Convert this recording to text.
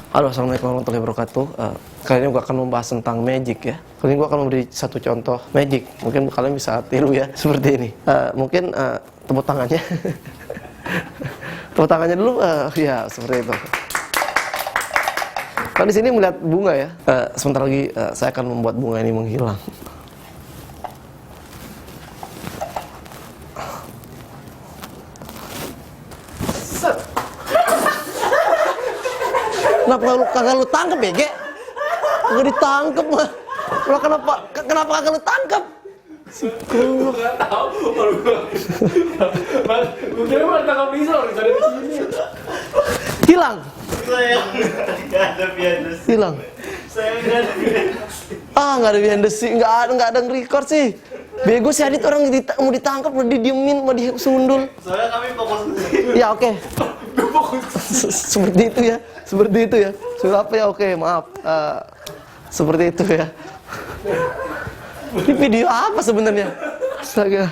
Halo, assalamualaikum warahmatullahi wabarakatuh. Kali ini gue akan membahas tentang magic ya. Kali ini gue akan memberi satu contoh magic. Mungkin kalian bisa tiru ya, seperti ini. Mungkin tepuk tangannya. Tepuk tangannya dulu, ya seperti itu. Kalau di sini melihat bunga ya. Sebentar lagi saya akan membuat bunga ini menghilang. Kenapa lu tangkep ya, Ge? Gak ditangkep mah. Kenapa kagak lu tangkep? Gue gak tau. Gue kira mau tangkap pisau di sini. Hilang. Saya nggak ada behind the scene. Hilang. Saya nggak ada behind the scene. Nggak ada behind the scene, nggak ada nge-record sih. Bego si Adit, orang mau ditangkap, mau didiemin, mau disundul. Soalnya kami fokus ke sini. Ya oke. Seperti itu ya. Sudah apa ya? Oke, maaf. Seperti itu ya. Ini video apa sebenarnya? Astaga.